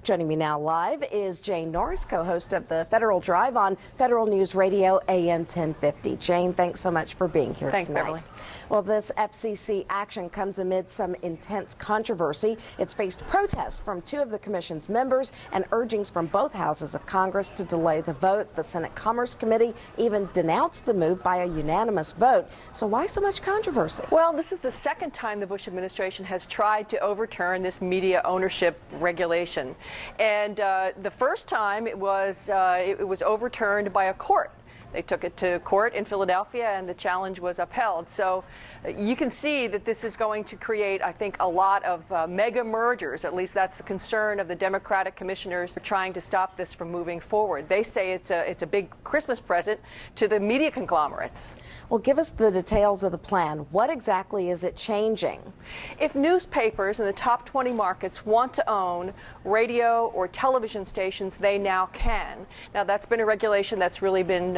Joining me now live is Jane Norris, co-host of the Federal Drive on Federal News Radio AM 1050. Jane, thanks so much for being here tonight. Beverly. Well, this FCC action comes amid some intense controversy. It's faced protests from two of the commission's members and urgings from both houses of Congress to delay the vote. The Senate Commerce Committee even denounced the move by a unanimous vote. So why so much controversy? Well, this is the second time the Bush administration has tried to overturn this media ownership regulation. And the first time it was overturned by a court. They took it to court in Philadelphia, and the challenge was upheld. So you can see that this is going to create, I think, a lot of mega mergers. At least that's the concern of the Democratic commissioners trying to stop this from moving forward. They say it's a big Christmas present to the media conglomerates. Well, give us the details of the plan. What exactly is it changing? If newspapers in the top 20 markets want to own radio or television stations, they now can. Now, that's been a regulation that's really been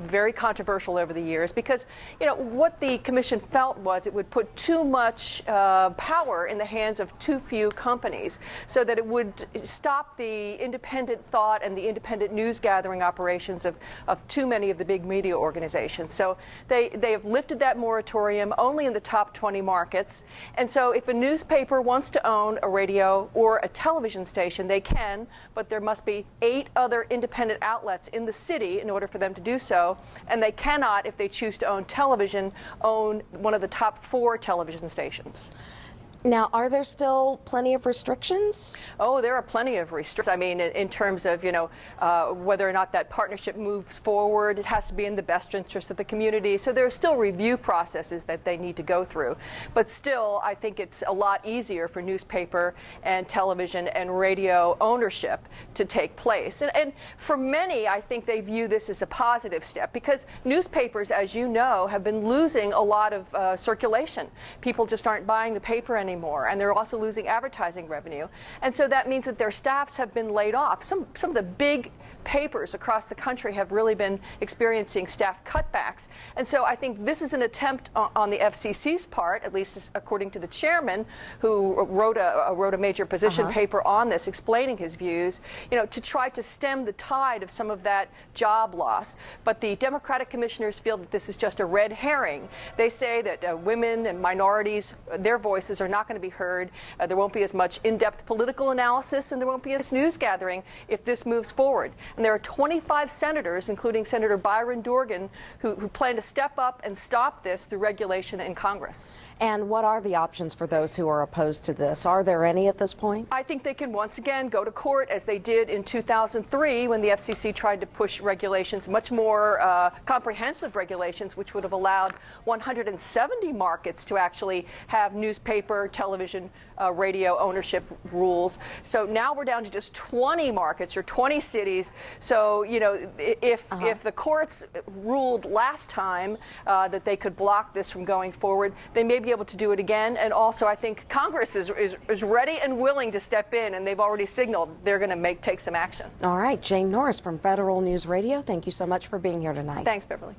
very controversial over the years because, you know, what the commission felt was it would put too much power in the hands of too few companies, so that it would stop the independent thought and the independent news gathering operations of too many of the big media organizations. So they have lifted that moratorium only in the top 20 markets. And so if a newspaper wants to own a radio or a television station, they can, but there must be 8 other independent outlets in the city in order for them to do so, and they cannot, if they choose to own television, own one of the top 4 television stations. Now, are there still plenty of restrictions? Oh, there are plenty of restrictions. I mean, in terms of, you know, whether or not that partnership moves forward, it has to be in the best interest of the community. So there are still review processes that they need to go through. But still, I think it's a lot easier for newspaper and television and radio ownership to take place. And for many, I think they view this as a positive step because newspapers, as you know, have been losing a lot of circulation. People just aren't buying the paper anymore. And they're also losing advertising revenue. And so that means that their staffs have been laid off. Some of the big papers across the country have really been experiencing staff cutbacks. And so I think this is an attempt on the FCC's part, at least according to the chairman, who wrote a major position paper on this, explaining his views, you know, to try to stem the tide of some of that job loss. But the Democratic commissioners feel that this is just a red herring. They say that women and minorities, their voices are not going to be heard. There won't be as much in-depth political analysis, and there won't be as news gathering if this moves forward. And there are 25 senators, including Senator Byron Dorgan, who plan to step up and stop this through regulation in Congress. And what are the options for those who are opposed to this? Are there any at this point? I think they can once again go to court, as they did in 2003 when the FCC tried to push regulations, much more comprehensive regulations, which would have allowed 170 markets to actually have newspaper, television, radio ownership rules. So now we're down to just 20 markets or 20 cities. So, you know, if the courts ruled last time that they could block this from going forward, they may be able to do it again. And also, I think Congress is ready and willing to step in, and they've already signaled they're going to take some action. All right, Jane Norris from Federal News Radio, thank you so much for being here tonight. Thanks, Beverly.